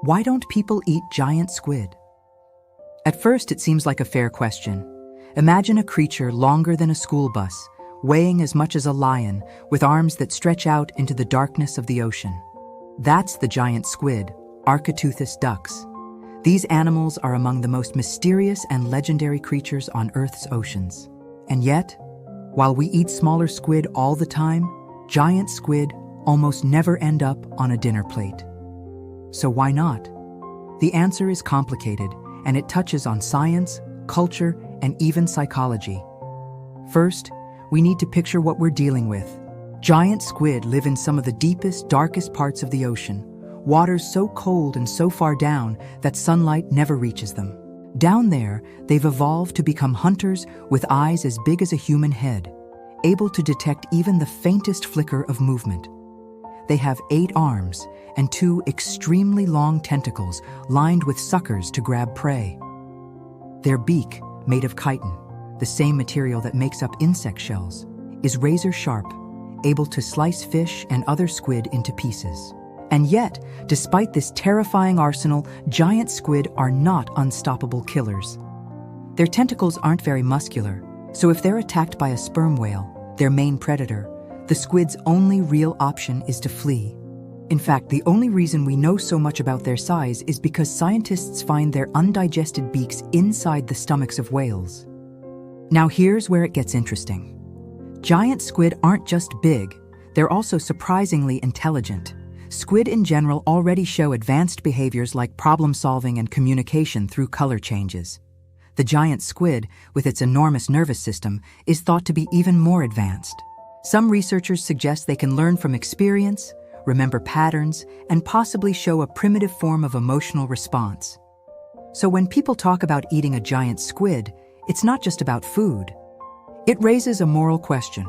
Why don't people eat giant squid? At first, it seems like a fair question. Imagine a creature longer than a school bus, weighing as much as a lion, with arms that stretch out into the darkness of the ocean. That's the giant squid, Architeuthis ducks. These animals are among the most mysterious and legendary creatures on Earth's oceans. And yet, while we eat smaller squid all the time, giant squid almost never end up on a dinner plate. So why not? The answer is complicated, and it touches on science, culture, and even psychology. First, we need to picture what we're dealing with. Giant squid live in some of the deepest, darkest parts of the ocean, waters so cold and so far down that sunlight never reaches them. Down there, they've evolved to become hunters with eyes as big as a human head, able to detect even the faintest flicker of movement. They have 8 arms and 2 extremely long tentacles lined with suckers to grab prey. Their beak, made of chitin, the same material that makes up insect shells, is razor sharp, able to slice fish and other squid into pieces. And yet, despite this terrifying arsenal, giant squid are not unstoppable killers. Their tentacles aren't very muscular, so if they're attacked by a sperm whale, their main predator, the squid's only real option is to flee. In fact, the only reason we know so much about their size is because scientists find their undigested beaks inside the stomachs of whales. Now here's where it gets interesting. Giant squid aren't just big, they're also surprisingly intelligent. Squid in general already show advanced behaviors like problem-solving and communication through color changes. The giant squid, with its enormous nervous system, is thought to be even more advanced. Some researchers suggest they can learn from experience, remember patterns, and possibly show a primitive form of emotional response. So when people talk about eating a giant squid, it's not just about food. It raises a moral question.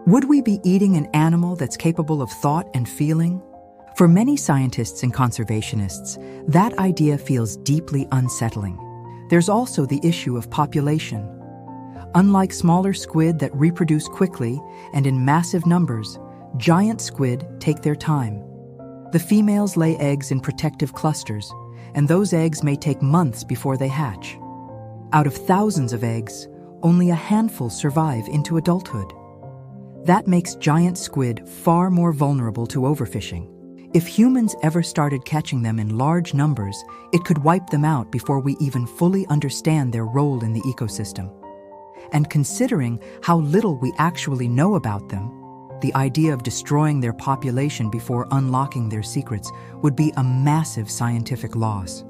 Would we be eating an animal that's capable of thought and feeling? For many scientists and conservationists, that idea feels deeply unsettling. There's also the issue of population. Unlike smaller squid that reproduce quickly and in massive numbers, giant squid take their time. The females lay eggs in protective clusters, and those eggs may take months before they hatch. Out of thousands of eggs, only a handful survive into adulthood. That makes giant squid far more vulnerable to overfishing. If humans ever started catching them in large numbers, it could wipe them out before we even fully understand their role in the ecosystem. And considering how little we actually know about them, the idea of destroying their population before unlocking their secrets would be a massive scientific loss.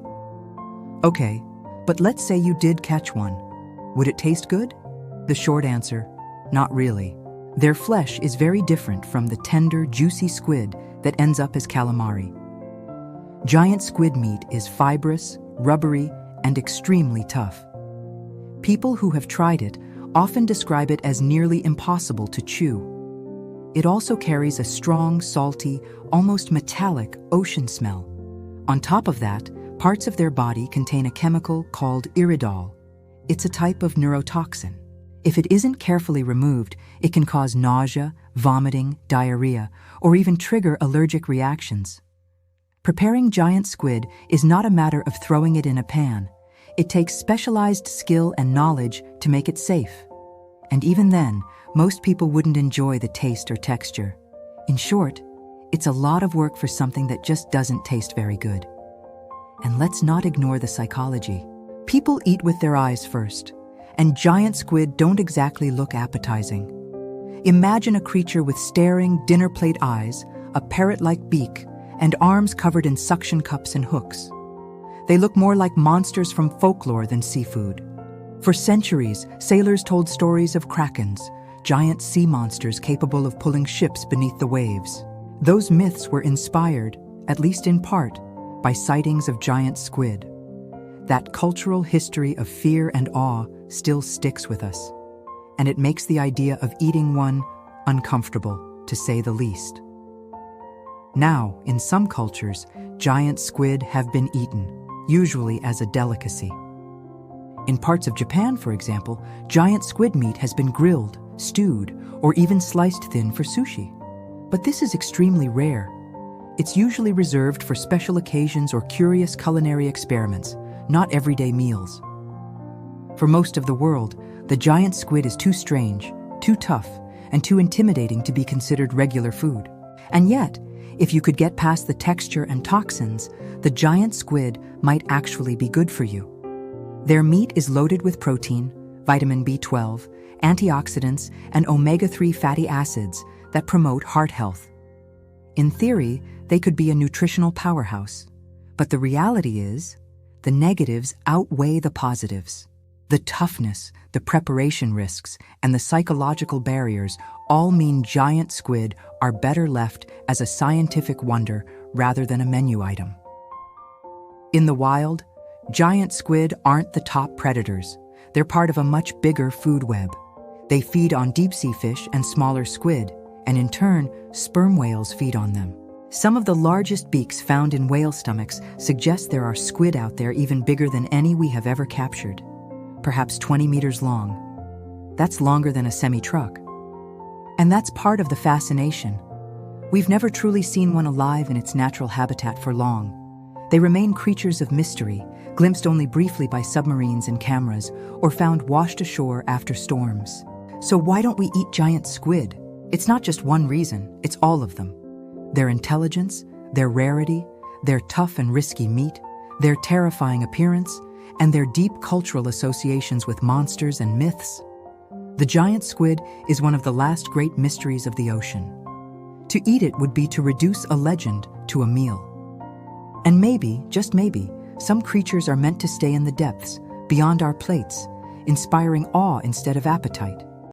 Okay, but let's say you did catch one. Would it taste good? The short answer, not really. Their flesh is very different from the tender, juicy squid that ends up as calamari. Giant squid meat is fibrous, rubbery, and extremely tough. People who have tried it often describe it as nearly impossible to chew. It also carries a strong, salty, almost metallic ocean smell. On top of that, parts of their body contain a chemical called iridol. It's a type of neurotoxin. If it isn't carefully removed, it can cause nausea, vomiting, diarrhea, or even trigger allergic reactions. Preparing giant squid is not a matter of throwing it in a pan. It takes specialized skill and knowledge to make it safe. And even then, most people wouldn't enjoy the taste or texture. In short, it's a lot of work for something that just doesn't taste very good. And let's not ignore the psychology. People eat with their eyes first, and giant squid don't exactly look appetizing. Imagine a creature with staring, dinner plate eyes, a parrot-like beak, and arms covered in suction cups and hooks. They look more like monsters from folklore than seafood. For centuries, sailors told stories of krakens, giant sea monsters capable of pulling ships beneath the waves. Those myths were inspired, at least in part, by sightings of giant squid. That cultural history of fear and awe still sticks with us, and it makes the idea of eating one uncomfortable, to say the least. Now, in some cultures, giant squid have been eaten, usually as a delicacy. In parts of Japan, for example, giant squid meat has been grilled, stewed, or even sliced thin for sushi. But this is extremely rare. It's usually reserved for special occasions or curious culinary experiments, not everyday meals. For most of the world, the giant squid is too strange, too tough, and too intimidating to be considered regular food. And yet, if you could get past the texture and toxins, the giant squid might actually be good for you. Their meat is loaded with protein, vitamin B12, antioxidants, and omega-3 fatty acids that promote heart health. In theory, they could be a nutritional powerhouse. But the reality is, the negatives outweigh the positives. The toughness, the preparation risks, and the psychological barriers all mean giant squid are better left as a scientific wonder rather than a menu item. In the wild, giant squid aren't the top predators. They're part of a much bigger food web. They feed on deep-sea fish and smaller squid, and in turn, sperm whales feed on them. Some of the largest beaks found in whale stomachs suggest there are squid out there even bigger than any we have ever captured. Perhaps 20 meters long. That's longer than a semi-truck. And that's part of the fascination. We've never truly seen one alive in its natural habitat for long. They remain creatures of mystery, glimpsed only briefly by submarines and cameras, or found washed ashore after storms. So why don't we eat giant squid? It's not just one reason, it's all of them. Their intelligence, their rarity, their tough and risky meat, their terrifying appearance, and their deep cultural associations with monsters and myths. The giant squid is one of the last great mysteries of the ocean. To eat it would be to reduce a legend to a meal. And maybe, just maybe, some creatures are meant to stay in the depths, beyond our plates, inspiring awe instead of appetite.